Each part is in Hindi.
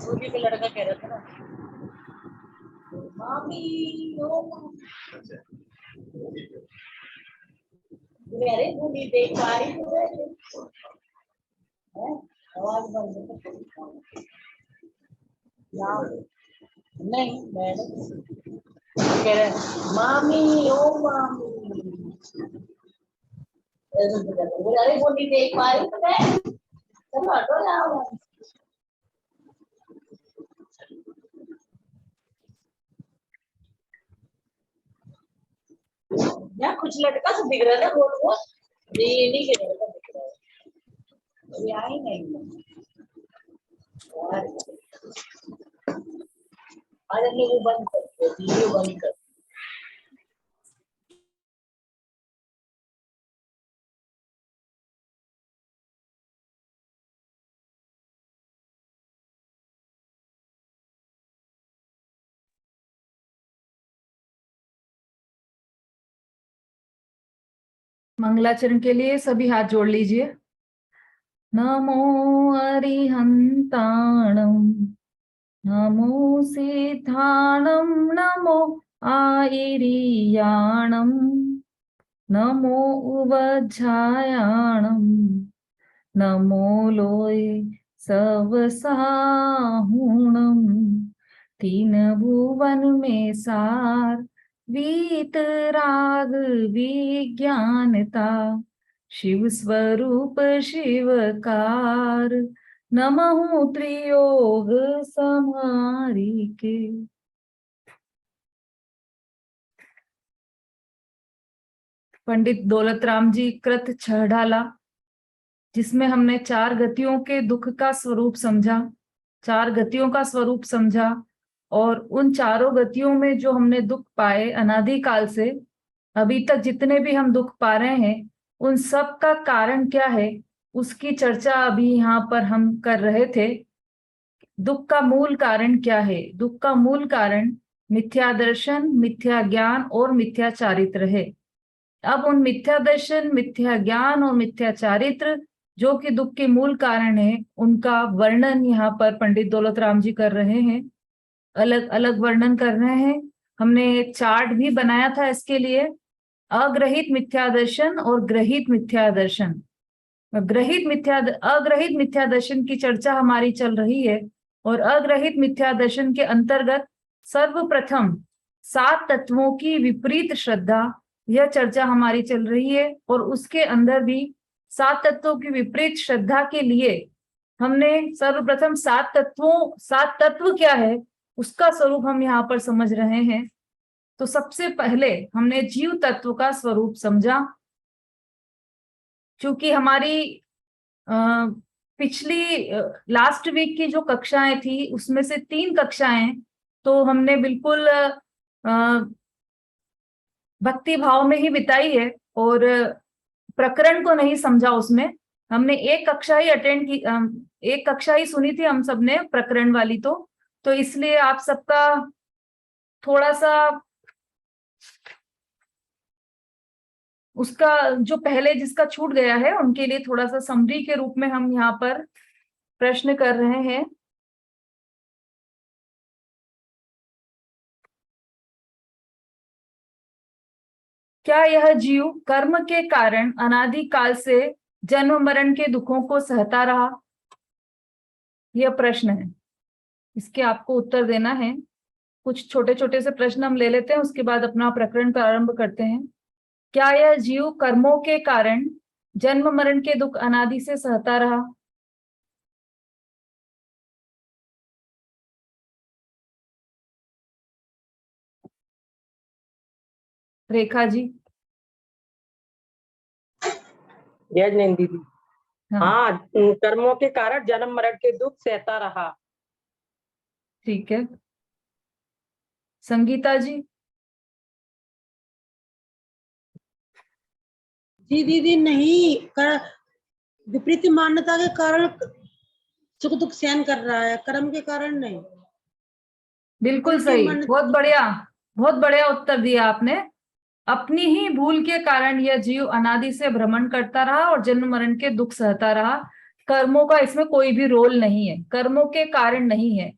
छोटी का लड़का कह रहा था ना, मामी ओ अरे भूली देख पा रही है, आवाज बंद नहीं मैडम कह रहे मामी ओ मामी, अरे भूली देख पा रही चलो हटो जाओ। यहाँ कुछ लड़का तो दिख रहा था वो ये नहीं के लड़का दिख रहा है, ये आई नहीं आज हमने वो बंद कर दिया, वीडियो बंद कर। मंगलाचरण के लिए सभी हाथ जोड़ लीजिए। नमो अरिहंताणं, नमो सिद्धाणं, नमो आयिरियाणं, नमो उवज्झायाणं, नमो लोय सवसाहुणं। तीन भुवन में सार, वीतराग विज्ञानता, शिव स्वरूप शिवकार, नमः त्रियोग समारी के। पंडित दौलतराम जी कृत छह ढाला, जिसमें हमने चार गतियों के दुख का स्वरूप समझा, चार गतियों का स्वरूप समझा, और उन चारों गतियों में जो हमने दुख पाए अनादिकाल से अभी तक जितने भी हम दुख पा रहे हैं, उन सब का कारण क्या है उसकी चर्चा अभी यहाँ पर हम कर रहे थे। दुख का मूल कारण क्या है? दुख का मूल कारण मिथ्या दर्शन, मिथ्या ज्ञान और मिथ्या चारित्र है। अब उन मिथ्या दर्शन, मिथ्या ज्ञान और मिथ्या चारित्र जो कि दुख के मूल कारण है, उनका वर्णन यहाँ पर पंडित दौलतराम जी कर रहे हैं, अलग अलग वर्णन कर रहे हैं। हमने एक चार्ट भी बनाया था इसके लिए, अग्रहित मिथ्या दर्शन और ग्रहित मिथ्या दर्शन। अग्रहित मिथ्या दर्शन की चर्चा हमारी चल रही है, और अग्रहित मिथ्या दर्शन के अंतर्गत सर्वप्रथम 7 तत्वों की विपरीत श्रद्धा, यह चर्चा हमारी चल रही है। और उसके अंदर भी 7 तत्वों की विपरीत श्रद्धा के लिए हमने सर्वप्रथम 7 तत्व क्या है उसका स्वरूप हम यहाँ पर समझ रहे हैं। तो सबसे पहले हमने जीव तत्व का स्वरूप समझा। क्योंकि हमारी पिछली लास्ट वीक की जो कक्षाएं थी उसमें से 3 कक्षाएं तो हमने बिल्कुल भक्ति भाव में ही बिताई है, और प्रकरण को नहीं समझा। उसमें हमने एक कक्षा ही अटेंड की, एक कक्षा ही सुनी थी हम सबने प्रकरण वाली। तो इसलिए आप सबका थोड़ा सा उसका जो पहले जिसका छूट गया है उनके लिए थोड़ा सा समरी के रूप में हम यहाँ पर प्रश्न कर रहे हैं। क्या यह जीव कर्म के कारण अनादिकाल से जन्म मरण के दुखों को सहता रहा? यह प्रश्न है, इसके आपको उत्तर देना है। कुछ छोटे छोटे से प्रश्न हम ले लेते हैं, उसके बाद अपना प्रकरण प्रारंभ करते हैं। क्या यह जीव कर्मों के कारण जन्म मरण के दुख अनादि से सहता रहा? रेखा जी। यज नहीं दीदी। हाँ, हाँ, कर्मों के कारण जन्म मरण के दुख सहता रहा। ठीक है। संगीता जी। जी दीदी, नहीं कर विपरीत मान्यता के कारण सुख दुख सहन कर रहा है, कर्म के कारण नहीं। बिल्कुल सही, बहुत बढ़िया, बहुत बढ़िया उत्तर दिया आपने। अपनी ही भूल के कारण यह जीव अनादि से भ्रमण करता रहा और जन्म मरण के दुख सहता रहा। कर्मों का इसमें कोई भी रोल नहीं है, कर्मों के कारण नहीं है।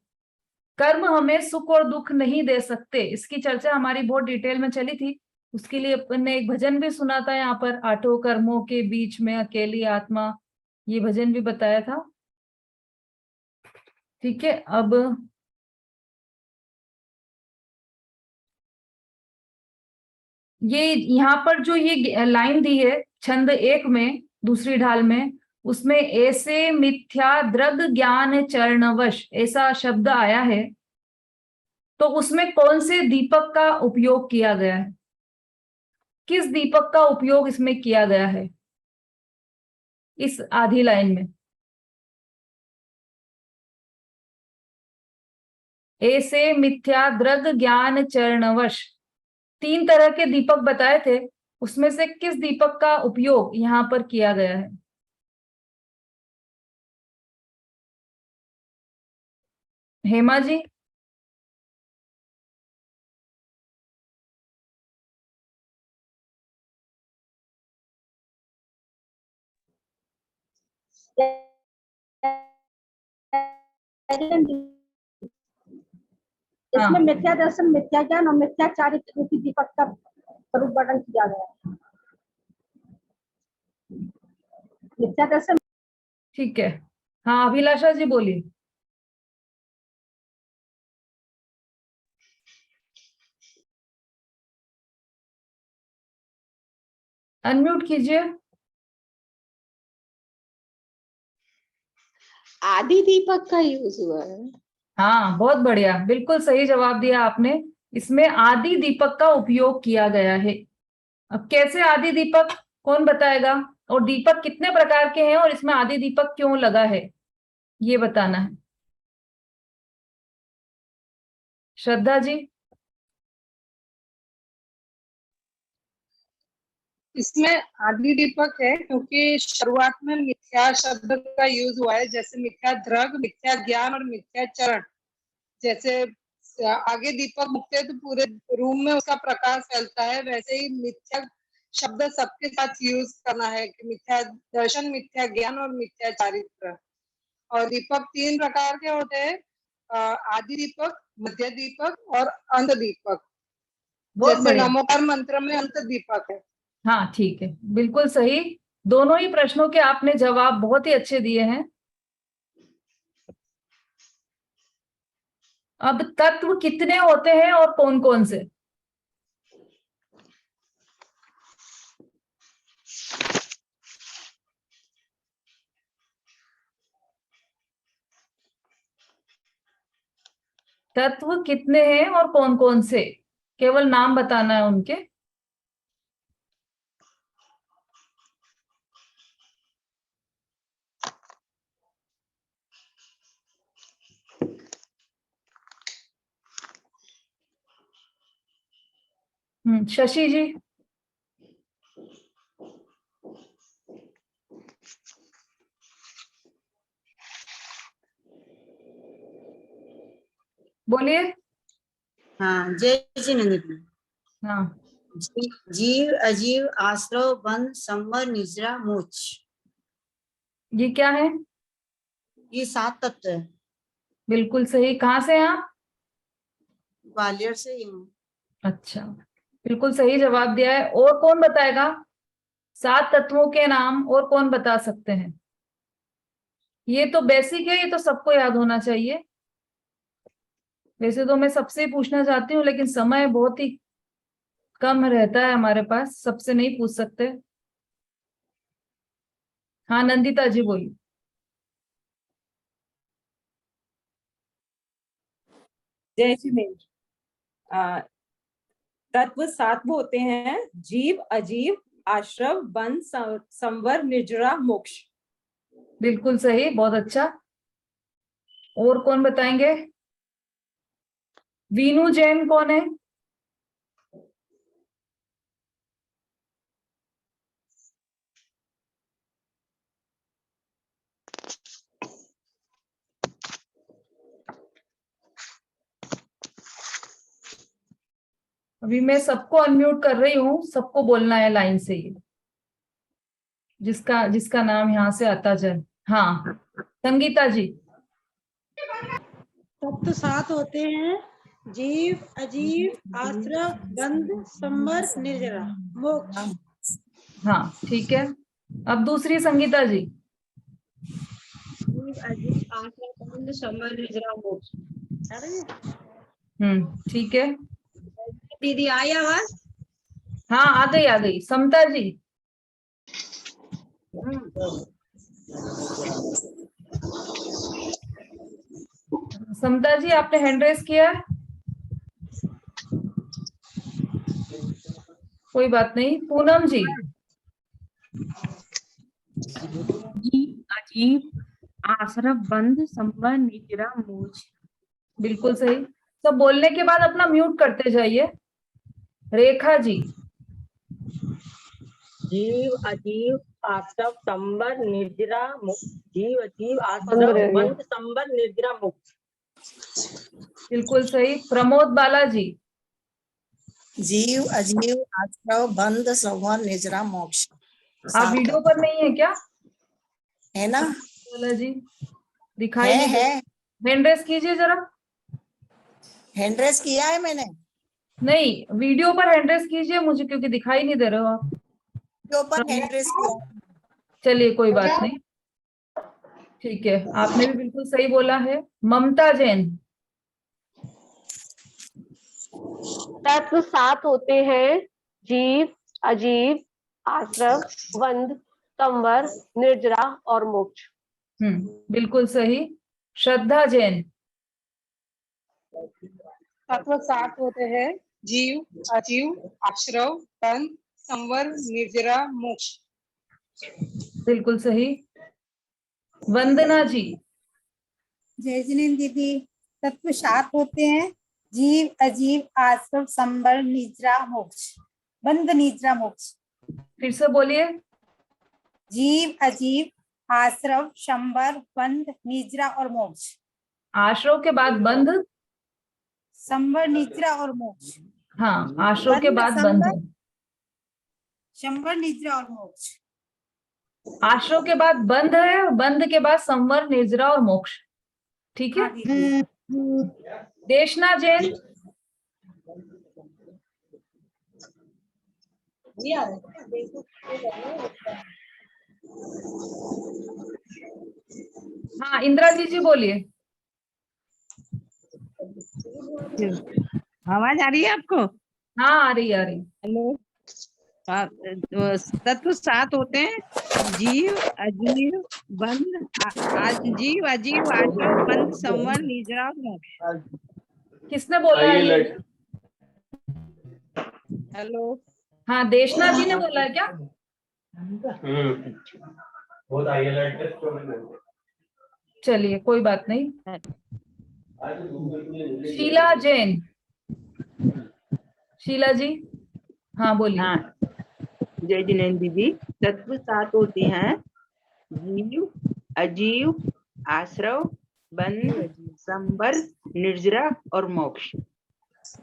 कर्म हमें सुख और दुख नहीं दे सकते, इसकी चर्चा हमारी बहुत डिटेल में चली थी। उसके लिए अपन ने एक भजन भी सुना था यहाँ पर, आठों कर्मों के बीच में अकेली आत्मा, ये भजन भी बताया था। ठीक है, अब ये यहाँ पर जो ये लाइन दी है छंद 1 में, दूसरी ढाल में, उसमें ऐसे मिथ्या दृग ज्ञान चरणवश ऐसा शब्द आया है, तो उसमें कौन से दीपक का उपयोग किया गया है? किस दीपक का उपयोग इसमें किया गया है इस आधी लाइन में? ऐसे मिथ्या दृग ज्ञान चरणवश, 3 तरह के दीपक बताए थे, उसमें से किस दीपक का उपयोग यहाँ पर किया गया है? हेमा जी। इसमें हाँ, मिथ्या दर्शन, मिथ्या ज्ञान और मिथ्या चारित्र रूपी दीपक का स्वरूप वर्णन किया गया है। मिथ्या दर्शन। ठीक है। हाँ, अभिलाषा जी बोलिए। अनम्यूट कीजिए। आदि दीपक का यूज हुआ है। हाँ, बहुत बढ़िया, बिल्कुल सही जवाब दिया आपने। इसमें आदि दीपक का उपयोग किया गया है। अब कैसे आदि दीपक, कौन बताएगा? और दीपक कितने प्रकार के हैं और इसमें आदि दीपक क्यों लगा है, ये बताना है। श्रद्धा जी। इसमें आदि दीपक है क्योंकि शुरुआत में मिथ्या शब्द का यूज हुआ है, जैसे मिथ्या दृग, मिथ्या ज्ञान और मिथ्या चरण। जैसे आगे दीपक मुकते हैं तो पूरे रूम में उसका प्रकाश फैलता है, वैसे ही मिथ्या शब्द सबके साथ यूज करना है कि मिथ्या दर्शन, मिथ्या ज्ञान और मिथ्या चारित्र। और दीपक 3 प्रकार के होते हैं, आदि दीपक, मध्य दीपक और अंत दीपक। बहुत जैसे बढ़िया। नमोकार मंत्र में अंत दीपक है। हाँ ठीक है, बिल्कुल सही। दोनों ही प्रश्नों के आपने जवाब बहुत ही अच्छे दिए हैं। अब तत्व कितने होते हैं और कौन कौन से? तत्व कितने हैं और कौन कौन से? केवल नाम बताना है उनके। शशि जी। बोलिए। हाँ, जय श्री नंदी। हाँ, जीव, अजीव, आश्रव, बंध, संवर, निद्रा, मोक्ष, ये क्या है? ये 7 तत्व है। बिल्कुल सही। कहाँ से हैं आप? ग्वालियर से ही हूँ। अच्छा, बिल्कुल सही जवाब दिया है। और कौन बताएगा 7 तत्वों के नाम? और कौन बता सकते हैं? ये तो बेसिक है, ये तो सबको याद होना चाहिए। वैसे तो मैं सबसे पूछना चाहती हूँ, लेकिन समय बहुत ही कम रहता है हमारे पास, सबसे नहीं पूछ सकते। हाँ, नंदिता जी बोलिए। जय श्री मेरी। तत्व 7 होते हैं, जीव, अजीव, आश्रव, बंध, संवर, निर्जरा, मोक्ष। बिल्कुल सही, बहुत अच्छा। और कौन बताएंगे? वीनू जैन कौन है? अभी मैं सबको अनम्यूट कर रही हूँ, सबको बोलना है लाइन से, ये जिसका जिसका नाम यहाँ से आता जाए। हाँ संगीता जी। तत्व 7 होते हैं, जीव, अजीव, आश्रव, बंध, संवर, निर्जरा, मोक्ष। हाँ ठीक है। अब दूसरी संगीता जी। जीव अजीव आश्रव बंध संवर निर्जरा मोक्ष। ठीक है। दीदी आई आवाज? हाँ आ गई समता जी। समता जी आपने हैंड रेस किया है? कोई बात नहीं। पूनम जी। जीव अजीव आश्रव बंध संवर निर्जरा मोक्ष। बिल्कुल सही। सब बोलने के बाद अपना म्यूट करते जाइए। रेखा जी। जीव, अजीव, आश्रव, संवर, निर्जरा, मुक्त। जीव, अजीव, आश्रव, बंध, संवर, निर्जरा, मुक्त। बिल्कुल सही। प्रमोद बालाजी। जीव अजीव आश्रव बंध संवर निर्जरा मोक्ष। आप वीडियो पर नहीं है क्या? है ना? बालाजी दिखाई नहीं है। हैंड रेस कीजिए जरा। हैंड रेस किया है मैंने। नहीं वीडियो पर हैंड रेस कीजिए मुझे, क्योंकि दिखाई नहीं दे रहे हो आप। के ऊपर हैंड रेस किया। चलिए कोई बात नहीं, ठीक है। आपने भी बिल्कुल सही बोला है। ममता जैन। तत्व 7 होते हैं, जीव, अजीव, आश्रव, बंध, संवर, निर्जरा और मोक्ष। बिल्कुल सही। श्रद्धा जैन। तत्व 7 होते हैं, जीव, अजीव, आश्रव, बंध, संवर, निर्जरा, मोक्ष। बिल्कुल सही। वंदना जी। जय जिनेन्द्र दीदी। तत्व 7 होते हैं, जीव, अजीव, आश्रव, संवर, निद्रा, मोक्ष। बंध, निद्रा, मोक्ष। फिर से बोलिए। जीव, अजीव, आश्रव, संवर, बंध, निद्रा और मोक्ष। आश्रव के बाद बंध, संवर, निद्रा और मोक्ष। हाँ आश्रव के बाद बंध, संवर, निद्रा और मोक्ष। आश्रव के बाद बंध है और बंध के बाद संवर, निर्जरा और मोक्ष। ठीक है। देशना जैन। हाँ इंदिरा जी बोलिए। आवाज आ रही है आपको? हाँ आ रही हेलो। तत्व 7 होते हैं, जीव, अजीव, बंध, जीव, अजीव, आश्रव, बंध, संवर, निर्जरा, मोक्ष। किसने बोला है ये? हेलो। हाँ देशना जी ने बोला है क्या? चलिए कोई बात नहीं। शीला जैन। शीला जी हाँ बोलिए। हाँ जय जिनेन्द्र दीदी। तत्व 7 होते हैं, जीव, अजीव, आश्रव, बंध, संवर, निर्जरा और मोक्ष।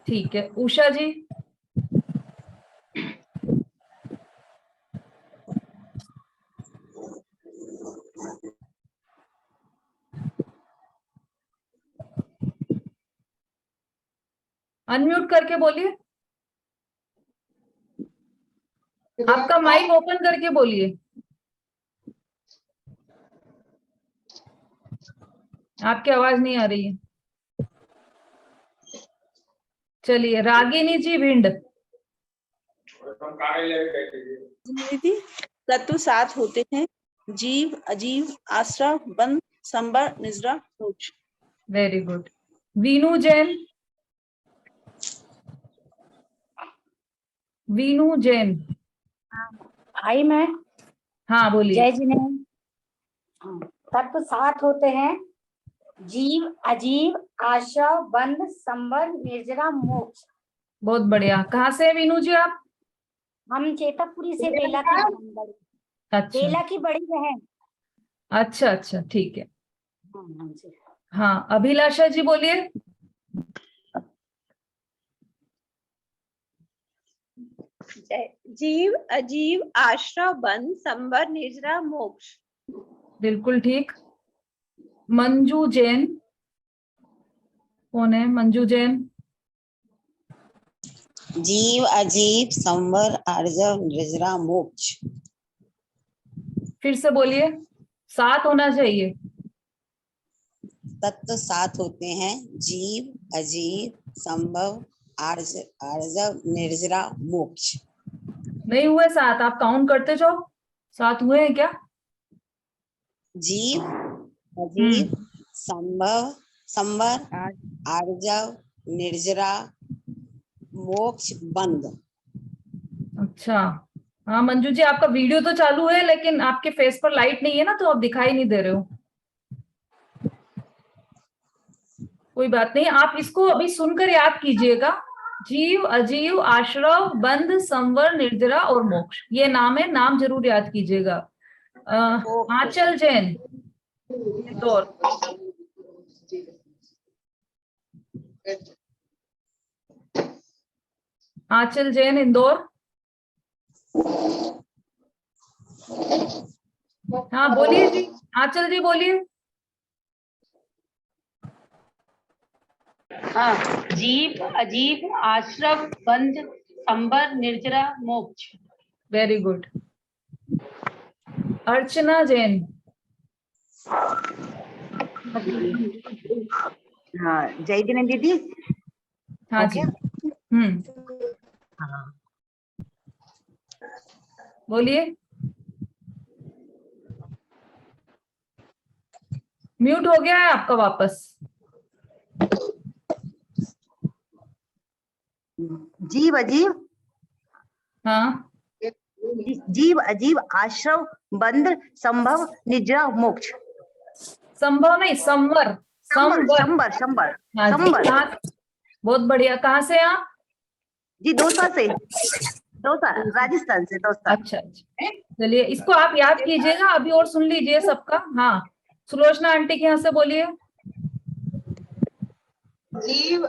ठीक है। उषा जी। अनम्यूट करके बोलिए। आपका माइक ओपन करके बोलिए। आपकी आवाज नहीं आ रही है। चलिए रागिनी जी भिंड। दीदी तत्व 7 होते हैं, जीव, अजीव, आश्रव, बंध, संवर, निर्जरा, मोक्ष। Very good. वीनू जैन। वीनू जैन। आई मैं। हाँ बोलिए। जय जिनेन्द्र। तत्व 7 होते हैं, जीव, अजीव, आश्रव, बंध, संवर, निर्जरा, मोक्ष। बहुत बढ़िया। कहाँ से है वीनू जी आप? हम चेतकपुरी से, बेला की बहन। अच्छा बेला की बड़ी बहन। अच्छा अच्छा ठीक है। जी। हाँ अभिलाषा जी बोलिए। जीव, अजीव, आश्रव, बंध, संवर, निर्जरा, मोक्ष। बिल्कुल ठीक। मंजू जैन, कौन है मंजू जैन? जीव अजीव संवर आर्जव निर्जरा मोक्ष। फिर से बोलिए, 7 होना चाहिए। तत्व 7 होते हैं, जीव अजीव संभव आर्जव निर्जरा मोक्ष। नहीं हुए 7, आप काउंट करते जाओ। 7 हुए हैं क्या? जीव अजीव संभव संवर आर्जव निर्जरा मोक्ष बंद। अच्छा, हाँ मंजू जी, आपका वीडियो तो चालू है लेकिन आपके फेस पर लाइट नहीं है ना, तो आप दिखाई नहीं दे रहे हो। कोई बात नहीं, आप इसको अभी सुनकर याद कीजिएगा। जीव अजीव आश्रव बंध संवर निर्जरा और मोक्ष, ये नाम है, नाम जरूर याद कीजिएगा। आंचल जैन, इंदौर। आंचल जैन, इंदौर। हाँ बोलिए जी, आंचल जी बोलिए। हाँ, जीव अजीव आश्रव बंध संबर निर्जरा मोक्ष। Very good. अर्चना जैन। हाँ, जय जिनेंद्र दीदी। हाँ जी। हाँ, बोलिए। म्यूट हो गया है आपका वापस। जीव अजीव, हाँ, जीव अजीव आश्रव बंध संभव निजरा मोक्ष। संभव नहीं, संवर। संबर संबर हाँ जी, संबर। बहुत बढ़िया। कहाँ से आप? जी दौसा से, दौसा राजस्थान से, दौसा। अच्छा अच्छा, चलिए इसको आप याद कीजिएगा अभी और सुन लीजिए सबका। हाँ, सुलोचना आंटी के यहाँ से बोलिए। जीव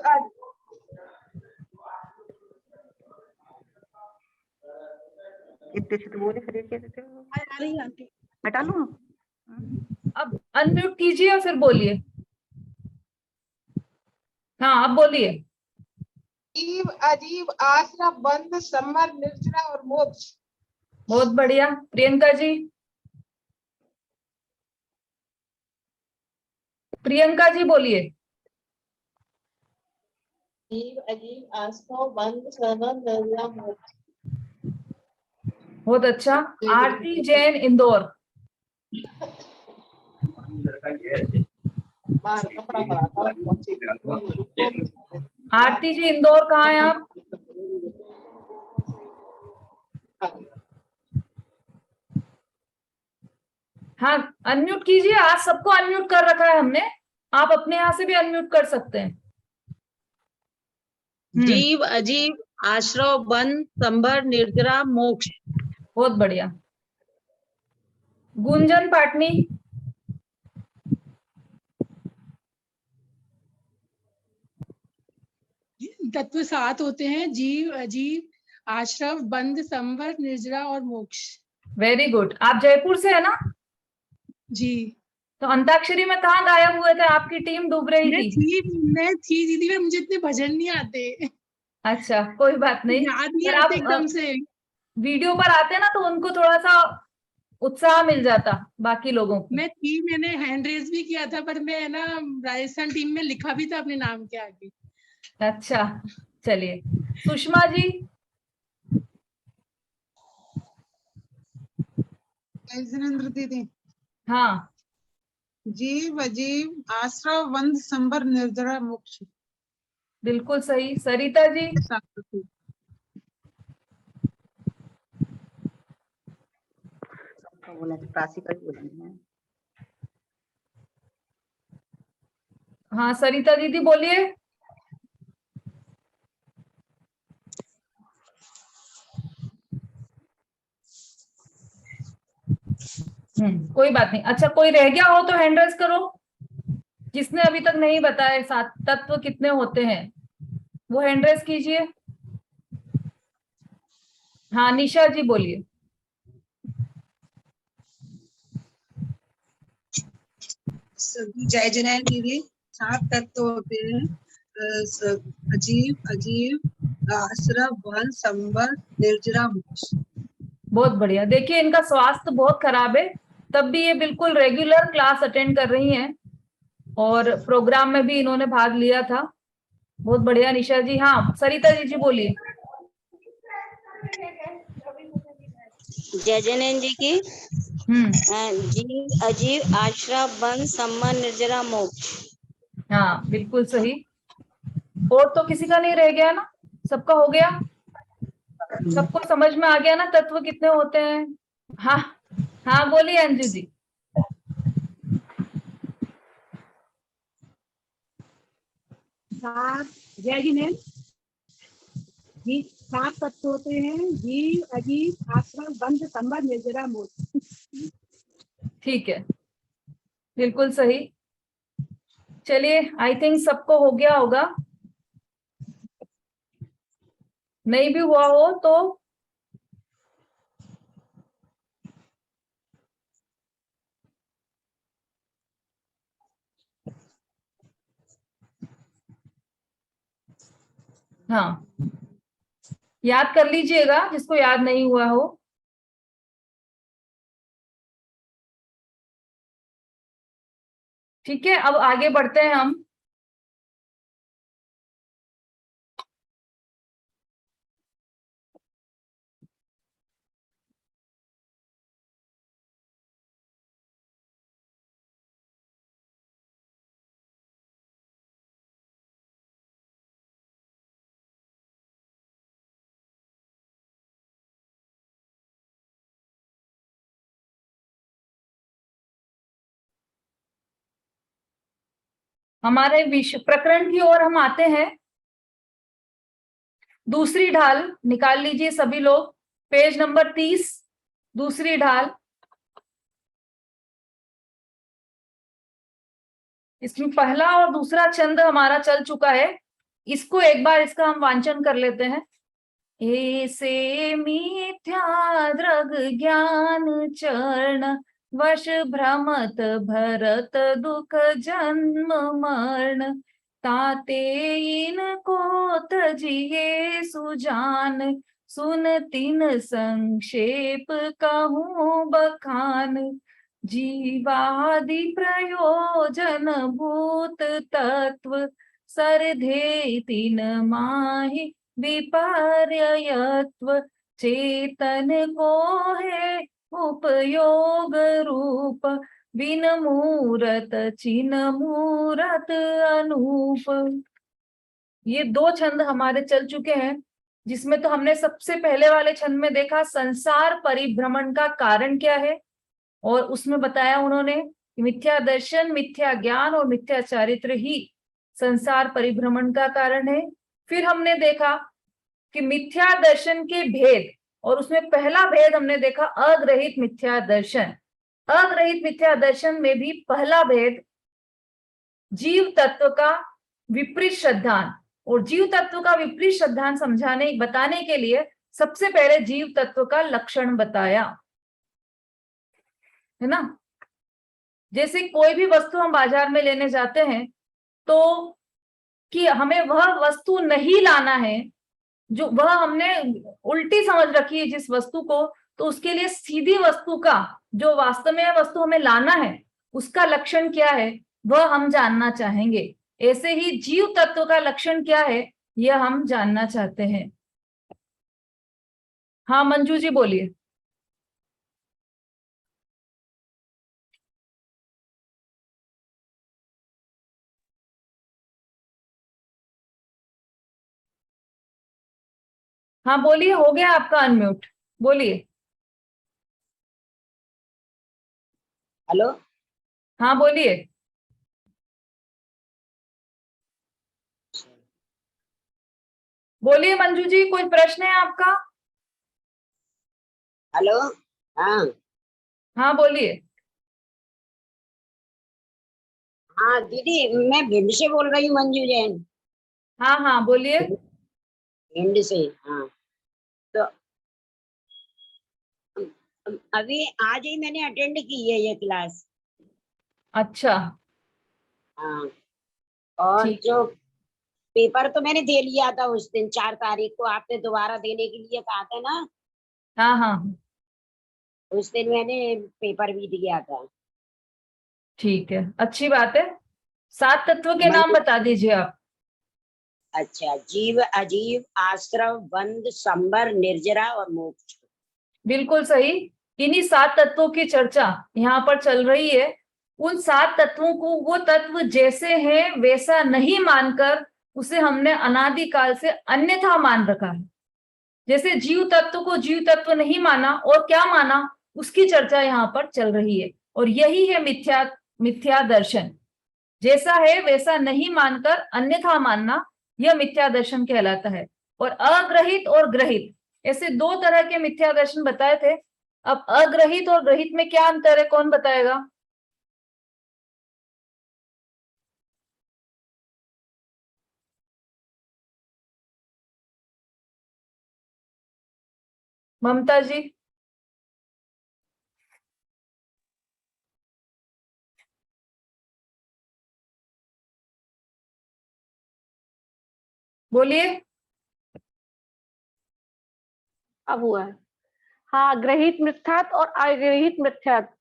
इतने से तो बोले फिर कैसे आंटी हटा लूं। अब अनम्यूट कीजिए और फिर बोलिए। हाँ, अब बोलिए। जीव अजीव आश्रव बंध संवर निर्जरा और मोक्ष। बहुत बढ़िया। प्रियंका जी, प्रियंका जी बोलिए। जीव अजीव आश्रव बंध संबर निर्जरा मोक्ष। बहुत अच्छा। आरती जैन, इंदौर। आरती जी, इंदौर कहाँ है आप? हाँ, अनम्यूट कीजिए। आज सबको अनम्यूट कर रखा है हमने, आप अपने यहाँ से भी अनम्यूट कर सकते हैं। जीव अजीव आश्रव बंध संभर निर्जरा मोक्ष। बहुत बढ़िया। गुंजन पाटनी। तत्व 7 होते हैं, जीव अजीव आश्रव बंध संवर निर्जरा और मोक्ष। Very good. आप जयपुर से है ना? जी। तो अंताक्षरी में कहाँ गायब हुए थे? आपकी टीम डूब रही थी। मैं थी दीदी, पर मुझे इतने भजन नहीं आते। अच्छा, कोई बात नहीं। याद नहीं पर आते आप एकदम से। वीडियो पर आते ना तो उनको थोड़ा सा उत्साह मिल जाता बाकी लोगों को। मैंने हैंड रेज भी किया था, पर मैं ना राजस्थान टीम में लिखा भी था अपने नाम के आगे। अच्छा, चलिए। सुषमा जी। जिनेंद्र दीदी। हाँ, जीव अजीव आश्रव बंध संबर निर्जरा मोक्ष। बिल्कुल सही। सरिता जी। बोला क्लासिकल बोलेंगे। हाँ, सरिता दीदी बोलिए। कोई बात नहीं। अच्छा, कोई रह गया हो तो हैंड रेज करो, जिसने अभी तक नहीं बताया 7 तत्व कितने होते हैं, वो हैंड रेज कीजिए। हाँ, निशा जी बोलिए। जय जिनेन्द्र दीदी, 7 तत्व होते हैं अजीव, अजीव, आश्रव, वन, संवर, निर्जरा, मोक्ष। बहुत बढ़िया। देखिए इनका स्वास्थ्य बहुत खराब है, तब भी ये बिल्कुल रेगुलर क्लास अटेंड कर रही हैं और प्रोग्राम में भी इन्होंने भाग लिया था। बहुत बढ़िया निशा जी। हाँ सरिता जी बोलिए। जय जिनेन्द्र जी की जीव, अजीव, आश्रव, वन, संवर, निर्जरा, मोक्ष। हाँ बिल्कुल सही। और तो किसी का नहीं रह गया ना, सबका हो गया, सबको समझ में आ गया ना तत्व कितने होते हैं। हाँ हाँ बोलिए अंजू जी। जय जिनेन्द्र जी, 7 तत्व होते हैं जीव, अजीव, आश्रम, बंध, संवर, निर्जरा, मोक्ष। ठीक है, बिल्कुल सही। चलिए आई थिंक सबको हो गया होगा, नहीं भी हुआ हो तो हाँ याद कर लीजिएगा जिसको याद नहीं हुआ हो। ठीक है, अब आगे बढ़ते हैं हम। हमारे विषय प्रकरण की ओर हम आते हैं। दूसरी ढाल निकाल लीजिए सभी लोग, पेज नंबर 30, दूसरी ढाल। इसमें पहला और दूसरा छंद हमारा चल चुका है, इसको एक बार इसका हम वांचन कर लेते हैं। ऐसे मिथ्या दृग ज्ञान चरण वश भ्रमत भरत दुख जन्म मरण ताते इनको तजिए सुजान सुन तीन संक्षेप कहूँ बखान जीवादि प्रयोजन भूत तत्व सरधे तीन माहि विपर्ययत्व चेतन को है उपयोग रूप बिन मूरत चिन मूरत अनूप। ये 2 छंद हमारे चल चुके हैं, जिसमें तो हमने सबसे पहले वाले छंद में देखा संसार परिभ्रमण का कारण क्या है, और उसमें बताया उन्होंने कि मिथ्या दर्शन, मिथ्या ज्ञान और मिथ्या चारित्र ही संसार परिभ्रमण का कारण है। फिर हमने देखा कि मिथ्या दर्शन के भेद, और उसमें पहला भेद हमने देखा अग्रहित मिथ्या दर्शन। अग्रहित मिथ्या दर्शन में भी पहला भेद जीव तत्व का विपरीत श्रद्धान, और जीव तत्व का विपरीत श्रद्धान बताने के लिए सबसे पहले जीव तत्व का लक्षण बताया, है ना। जैसे कोई भी वस्तु हम बाजार में लेने जाते हैं तो कि हमें वह वस्तु नहीं लाना है, जो वह हमने उल्टी समझ रखी है जिस वस्तु को, तो उसके लिए सीधी वस्तु का, जो वास्तव में वस्तु हमें लाना है, उसका लक्षण क्या है वह हम जानना चाहेंगे। ऐसे ही जीव तत्व का लक्षण क्या है यह हम जानना चाहते हैं। हाँ मंजू जी बोलिए। हाँ बोलिए, हो गया आपका अनम्यूट, बोलिए। हेलो, हाँ बोलिए। बोलिए मंजू जी, कोई प्रश्न है आपका? हेलो। हाँ हाँ बोलिए। हाँ दीदी, मैं भिंड से बोल रही हूँ, मंजू जैन। हाँ हाँ बोलिए। भिंड से। हाँ तो अभी आज ही मैंने अटेंड की है ये क्लास। अच्छा, हाँ, और ठीक। जो पेपर तो मैंने दे लिया था उस दिन 4 तारीख को, आपने दोबारा देने के लिए कहा था ना, हाँ हाँ उस दिन मैंने पेपर भी दिया था। ठीक है, अच्छी बात है। 7 तत्व के नाम बता दीजिए आप। अच्छा, जीव, अजीव, आश्रव, बंध, संबर, निर्जरा और मोक्ष। बिल्कुल सही। इन्हीं 7 तत्वों की चर्चा यहाँ पर चल रही है। उन 7 तत्वों को वो तत्व जैसे हैं वैसा नहीं मानकर उसे हमने अनादिकाल से अन्यथा मान रखा है। जैसे जीव तत्व को जीव तत्व नहीं माना और क्या माना, उसकी चर्चा यहाँ पर चल रही है। और यही है मिथ्या दर्शन। जैसा है वैसा नहीं मानकर अन्यथा मानना, यह मिथ्या दर्शन कहलाता है। और अग्रहित और ग्रहित, ऐसे 2 तरह के मिथ्या दर्शन बताए थे। अब अग्रहित और ग्रहित में क्या अंतर है, कौन बताएगा? ममता जी। बोलिए। अब हुआ है। हाँ, ग्रहित मिथ्यात्व और अग्रहित मिथ्यात्व।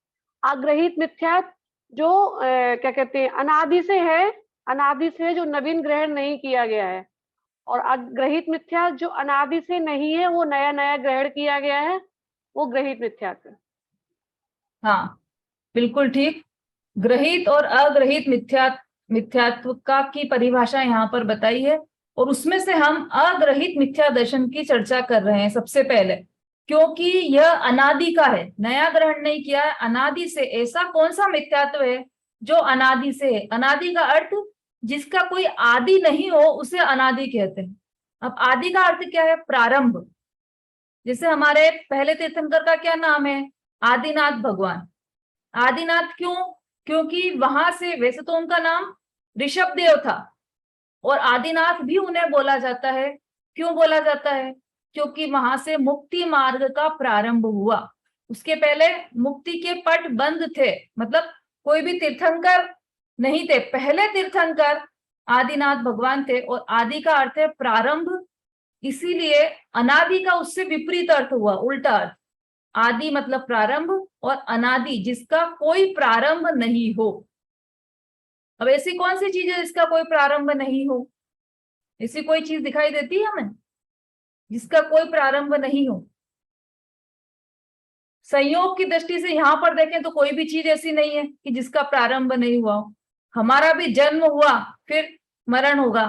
अग्रहित मिथ्यात्व जो क्या कहते हैं, अनादि से है, जो नवीन ग्रहण नहीं किया गया है। और अग्रहित मिथ्यात्व जो अनादि से नहीं है, वो नया नया ग्रहण किया गया है, वो ग्रहित मिथ्यात्व। हाँ बिल्कुल ठीक। ग्रहित और अग्रहित मिथ्यात्व का की परिभाषा यहाँ पर बताई है। और उसमें से हम अग्रहित मिथ्या दर्शन की चर्चा कर रहे हैं सबसे पहले, क्योंकि यह अनादि का है, नया ग्रहण नहीं किया है, अनादि से। ऐसा कौन सा मिथ्यात्व है जो अनादि से है? अनादि का अर्थ जिसका कोई आदि नहीं हो उसे अनादि कहते हैं। अब आदि का अर्थ क्या है? प्रारंभ। जैसे हमारे पहले तीर्थंकर का क्या नाम है? आदिनाथ भगवान। आदिनाथ क्यों? क्योंकि वहां से, वैसे तो उनका नाम ऋषभ देव था और आदिनाथ भी उन्हें बोला जाता है। क्यों बोला जाता है? क्योंकि वहां से मुक्ति मार्ग का प्रारंभ हुआ। उसके पहले मुक्ति के पट बंद थे, मतलब कोई भी तीर्थंकर नहीं थे। पहले तीर्थंकर आदिनाथ भगवान थे। और आदि का अर्थ है प्रारंभ, इसीलिए अनादि का उससे विपरीत अर्थ हुआ, उल्टा अर्थ। आदि मतलब प्रारंभ और अनादि जिसका कोई प्रारंभ नहीं हो। अब ऐसी कौन सी चीज है जिसका कोई प्रारंभ नहीं हो? ऐसी कोई चीज दिखाई देती है हमें जिसका कोई प्रारंभ नहीं हो? संयोग की दृष्टि से यहां पर देखें तो कोई भी चीज ऐसी नहीं है कि जिसका प्रारंभ नहीं हुआ हो। हमारा भी जन्म हुआ, फिर मरण होगा।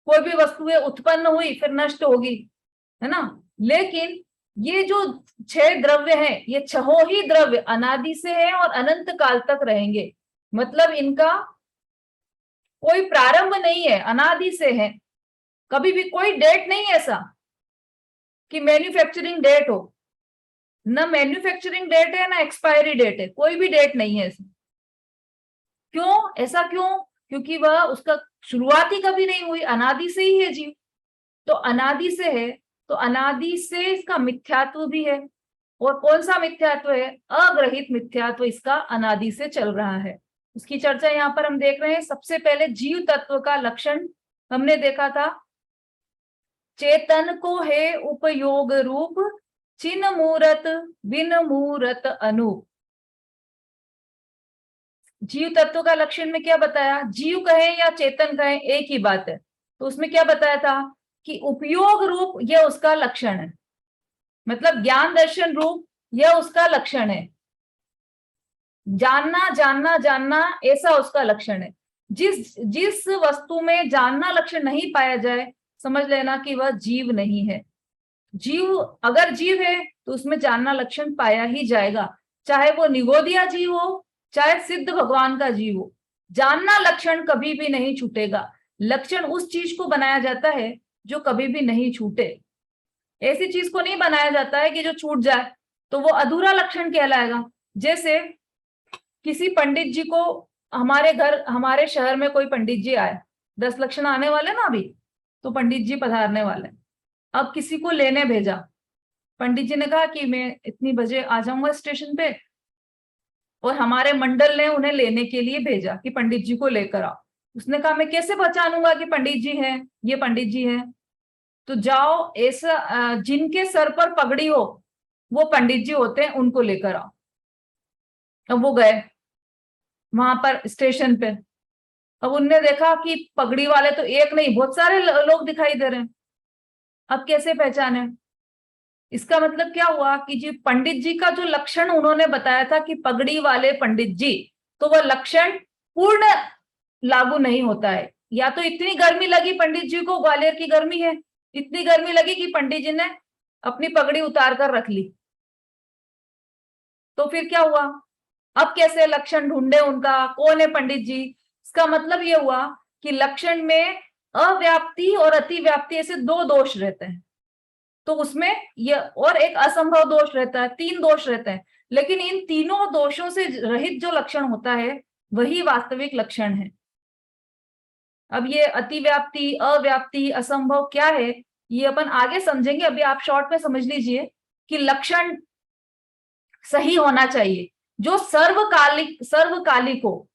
कोई भी वस्तुएं उत्पन्न हुई, फिर नष्ट होगी, है ना। लेकिन ये जो 6 द्रव्य हैं, ये 6 ही द्रव्य अनादि से हैं और अनंत काल तक रहेंगे। मतलब इनका कोई प्रारंभ नहीं है, अनादि से है। कभी भी कोई डेट नहीं है ऐसा कि मैन्युफैक्चरिंग डेट हो। न मैन्युफैक्चरिंग डेट है, ना एक्सपायरी डेट है, कोई भी डेट नहीं है ऐसा। क्यों? ऐसा क्यों? क्योंकि वह, उसका शुरुआत ही कभी नहीं हुई, अनादि से ही है जीव। तो अनादि से है, तो अनादि से इसका मिथ्यात्व भी है। और कौन सा मिथ्यात्व है? अग्रहित मिथ्यात्व इसका अनादि से चल रहा है। उसकी चर्चा यहाँ पर हम देख रहे हैं। सबसे पहले जीव तत्व का लक्षण हमने देखा था। चेतन को है उपयोग रूप, चिन्ह मूरत बिन मूरत अनूप। जीव तत्व का लक्षण में क्या बताया? जीव कहें या चेतन कहें एक ही बात है। तो उसमें क्या बताया था कि उपयोग रूप यह उसका लक्षण है, मतलब ज्ञान दर्शन रूप यह उसका लक्षण है। जानना जानना जानना ऐसा उसका लक्षण है। जिस वस्तु में जानना लक्षण नहीं पाया जाए, समझ लेना कि वह जीव नहीं है। जीव अगर जीव है तो उसमें जानना लक्षण पाया ही जाएगा, चाहे वो निगोदिया जीव हो, चाहे सिद्ध भगवान का जीव हो। जानना लक्षण कभी भी नहीं छूटेगा। लक्षण उस चीज को बनाया जाता है जो कभी भी नहीं छूटे। ऐसी चीज को नहीं बनाया जाता है कि जो छूट जाए, तो वो अधूरा लक्षण कहलाएगा। जैसे किसी पंडित जी को, हमारे घर, हमारे शहर में कोई पंडित जी आए, 10 लक्षण आने वाले ना अभी, तो पंडित जी पधारने वाले। अब किसी को लेने भेजा, पंडित जी ने कहा कि मैं इतनी बजे आ जाऊंगा स्टेशन पे, और हमारे मंडल ने उन्हें लेने के लिए भेजा कि पंडित जी को लेकर आओ। उसने कहा मैं कैसे पहचानूंगा कि पंडित जी हैं, ये पंडित जी हैं? तो जाओ ऐसा जिनके सर पर पगड़ी हो वो पंडित जी होते हैं, उनको लेकर आओ। अब वो गए वहां पर स्टेशन पे। अब उनने देखा कि पगड़ी वाले तो एक नहीं बहुत सारे लोग दिखाई दे रहे हैं। अब कैसे पहचाने? इसका मतलब क्या हुआ कि जी पंडित जी का जो लक्षण उन्होंने बताया था कि पगड़ी वाले पंडित जी, तो वह लक्षण पूर्ण लागू नहीं होता है। या तो इतनी गर्मी लगी पंडित जी को, ग्वालियर की गर्मी है, इतनी गर्मी लगी कि पंडित जी ने अपनी पगड़ी उतार कर रख ली। तो फिर क्या हुआ? अब कैसे लक्षण ढूंढे उनका, कौन है पंडित जी? इसका मतलब ये हुआ कि लक्षण में अव्याप्ति और अतिव्याप्ति ऐसे दो दोष रहते हैं। तो उसमें ये और एक असंभव दोष रहता है, 3 दोष रहते हैं। लेकिन इन तीनों दोषों से रहित जो लक्षण होता है वही वास्तविक लक्षण है। अब ये अतिव्याप्ति, अव्याप्ति, असंभव क्या है ये अपन आगे समझेंगे। अभी आप शॉर्ट में समझ लीजिए कि लक्षण सही होना चाहिए, जो सर्वकालिक हो,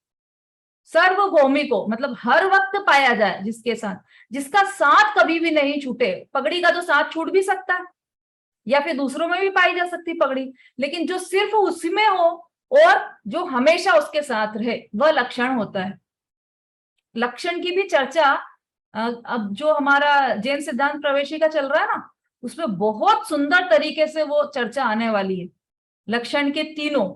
सर्वभौमिक हो, मतलब हर वक्त पाया जाए, जिसके साथ जिसका साथ कभी भी नहीं छूटे। पगड़ी का तो साथ छूट भी सकता है या फिर दूसरों में भी पाई जा सकती पगड़ी, लेकिन जो सिर्फ उसमें हो और जो हमेशा उसके साथ रहे वह लक्षण होता है। लक्षण की भी चर्चा अब जो हमारा जैन सिद्धांत प्रवेशिका चल रहा है ना, उसमें बहुत सुंदर तरीके से वो चर्चा आने वाली है। लक्षण के तीनों,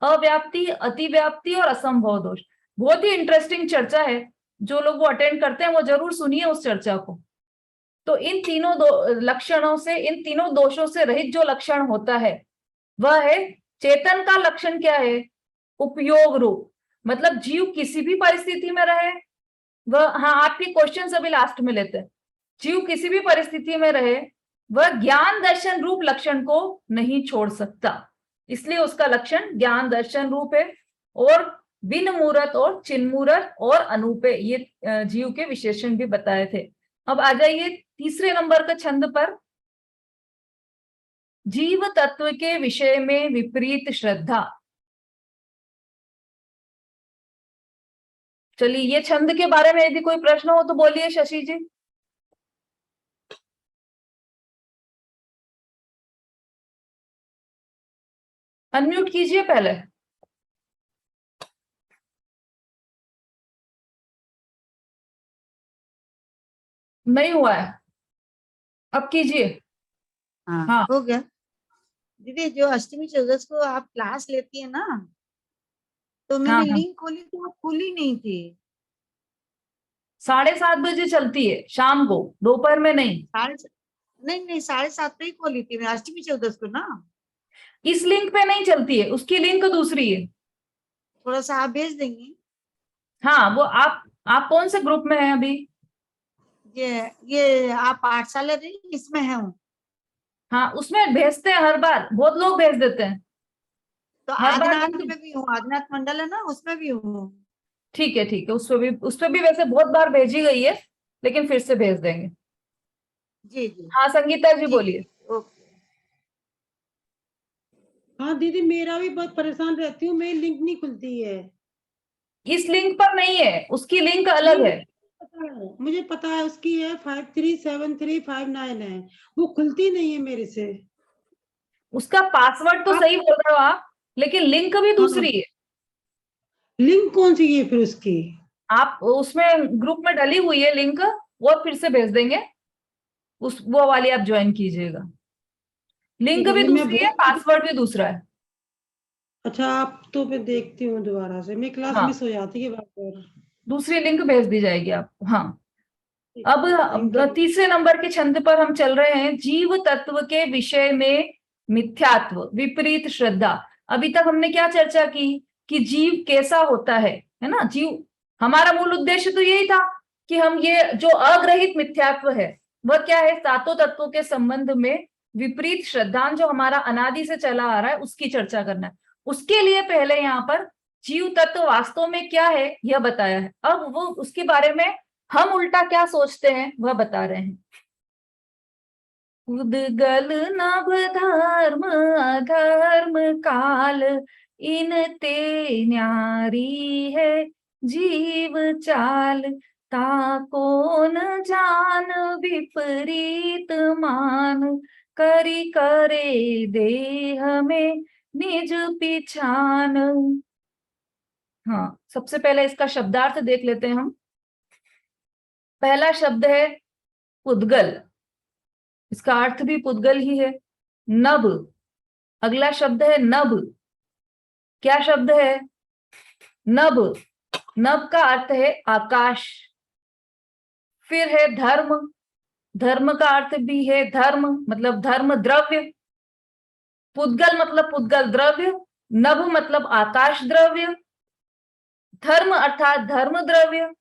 अव्याप्ति, अतिव्याप्ति और असंभव दोष, बहुत ही इंटरेस्टिंग चर्चा है। जो लोग वो अटेंड करते हैं वो जरूर सुनिए उस चर्चा को। तो इन तीनों लक्षणों से, इन तीनों दोषों से रहित जो लक्षण होता है वह है चेतन का लक्षण। क्या है? उपयोग रूप, मतलब जीव किसी भी परिस्थिति में रहे वह, हाँ आपके क्वेश्चन अभी लास्ट में लेते हैं। जीव किसी भी परिस्थिति में रहे वह ज्ञान दर्शन रूप लक्षण को नहीं छोड़ सकता, इसलिए उसका लक्षण ज्ञान दर्शन रूप है। और बिन मूर्त और चिन्मूर्त और अनूपे, ये जीव के विशेषण भी बताए थे। अब आ जाइए तीसरे नंबर का छंद पर। जीव तत्व के विषय में विपरीत श्रद्धा। चलिए ये छंद के बारे में यदि कोई प्रश्न हो तो बोलिए शशि जी। अनम्यूट कीजिए पहले। नहीं हुआ है, अब कीजिए। हाँ हो गया। दीदी जो अष्टमी चौदस को आप क्लास लेती है ना, तो मैंने लिंक खोली तो वो खुली नहीं थी। 7:30 बजे चलती है शाम को, दोपहर में नहीं। नहीं 7:30 पे ही खोली थी मैं अष्टमी चौदस को ना। इस लिंक पे नहीं चलती है, उसकी लिंक दूसरी है। थोड़ा सा आप भेज देंगे? हाँ वो आप कौन से ग्रुप में हैं अभी? ये आप पाठशाला इसमें है हूँ। हाँ उसमें भेजते हैं हर बार, बहुत लोग भेज देते हैं। तो आदिनाथ में भी हूँ, आदिनाथ मंडल है ना उसमें भी हूँ। ठीक है, उस पे भी वैसे बहुत बार भेजी गई है, लेकिन फिर से भेज देंगे। जी। हाँ संगीता जी बोलिए। हाँ दीदी मेरा भी बहुत परेशान रहती हूँ, मेरी लिंक नहीं खुलती है। इस लिंक पर नहीं है, उसकी लिंक अलग है। मुझे पता है उसकी है 537359 है, वो खुलती नहीं है मेरे से। उसका पासवर्ड तो सही बोल रहे हो आप, लेकिन लिंक भी दूसरी है। लिंक कौन सी है फिर उसकी? आप उसमें ग्रुप में डली हुई है लिंक, वो फिर से भेज देंगे, वो वाली आप ज्वाइन कीजिएगा। लिंक भी दूसरी है, पासवर्ड भी दूसरा है। अच्छा आप तो मैं देखती हूँ दोबारा से, मेरी क्लास मिस हो जाती है बार-बार। दूसरी लिंक भेज दी जाएगी आपको। हाँ अब तीसरे नंबर के छंद पर हम चल रहे हैं। जीव तत्व के विषय में मिथ्यात्व, विपरीत श्रद्धा। अभी तक हमने क्या चर्चा की कि जीव कैसा होता है ना? जीव, हमारा मूल उद्देश्य तो यही था कि हम ये जो अग्रहित मिथ्यात्व है वह क्या है, सातों तत्वों के संबंध में विपरीत श्रद्धांत जो हमारा अनादि से चला आ रहा है उसकी चर्चा करना है। उसके लिए पहले यहाँ पर जीव तत्व वास्तव में क्या है यह बताया है। अब वो उसके बारे में हम उल्टा क्या सोचते हैं वह बता रहे हैं। उदगल नभ धर्म अधर्म काल इन ते न्यारी है, जीव चाल ताको न जान विपरीत मान करी करे देह में निज पिछान। हाँ, सबसे पहले इसका शब्दार्थ देख लेते हैं हम। पहला शब्द है पुद्गल, इसका अर्थ भी पुद्गल ही है। नभ, अगला शब्द है नभ। क्या शब्द है? नभ। नभ का अर्थ है आकाश। फिर है धर्म, धर्म का अर्थ भी है धर्म, मतलब धर्म द्रव्य। पुद्गल मतलब पुद्गल द्रव्य, नभ मतलब आकाश द्रव्य, धर्म अर्थात धर्म द्रव्य,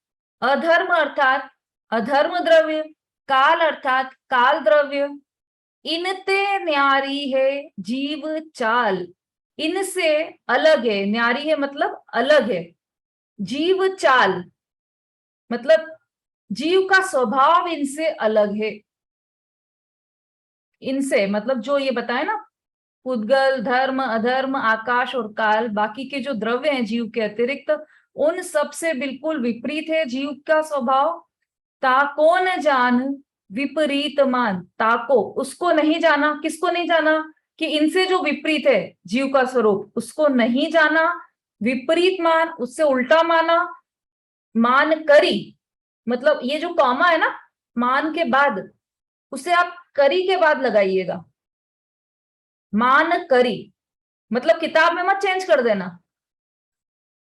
अधर्म अर्थात अधर्म द्रव्य, काल अर्थात काल द्रव्य। इनते न्यारी है जीव चाल, इनसे अलग है, न्यारी है मतलब अलग है। जीव चाल मतलब जीव का स्वभाव इनसे अलग है। इनसे मतलब जो ये बताए ना, पुद्गल, धर्म, अधर्म, आकाश और काल, बाकी के जो द्रव्य हैं जीव के अतिरिक्त, उन सब से बिल्कुल विपरीत है जीव का स्वभाव। ताको न जान विपरीत मान, ताको उसको नहीं जाना। किसको नहीं जाना? कि इनसे जो विपरीत है जीव का स्वरूप, उसको नहीं जाना। विपरीत मान, उससे उल्टा माना। मान करी मतलब ये जो कॉमा है ना मान के बाद, उसे आप करी के बाद लगाइएगा। मान करी मतलब किताब में मत चेंज कर देना,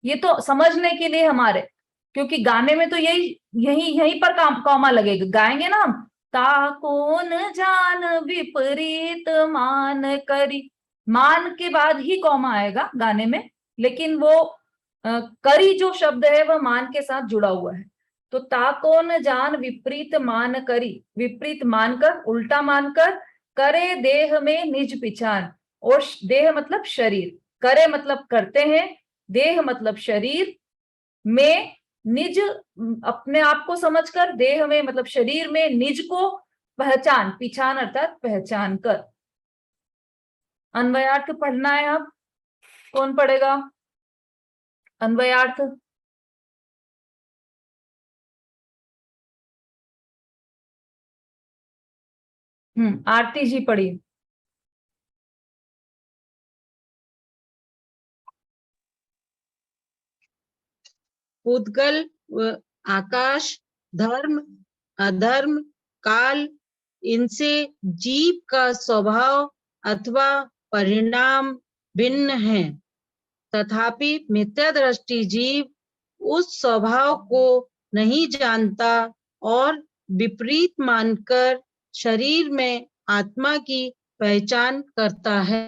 ये तो समझने के लिए हमारे, क्योंकि गाने में तो यही पर कॉमा लगेगा। गाएंगे ना हम, ताको न जान विपरीत मान करी, मान के बाद ही कॉमा आएगा गाने में, लेकिन वो करी जो शब्द है वह मान के साथ जुड़ा हुआ है। तो ताको न जान विपरीत मान करी, विपरीत मानकर, उल्टा मानकर, करे देह में निज पिछान। और देह मतलब शरीर, करे मतलब करते हैं, देह मतलब शरीर में, निज अपने आप को समझकर, देह में मतलब शरीर में, निज को पहचान, पिछान अर्थात पहचान कर। अन्वयार्थ पढ़ना है अब, कौन पढ़ेगा अन्वयार्थ? आरती जी पढ़िए। पुद्गल आकाश, धर्म, अधर्म, काल, इनसे जीव का स्वभाव अथवा परिणाम भिन्न है। तथापि मिथ्या दृष्टि जीव उस स्वभाव को नहीं जानता और विपरीत मानकर शरीर में आत्मा की पहचान करता है।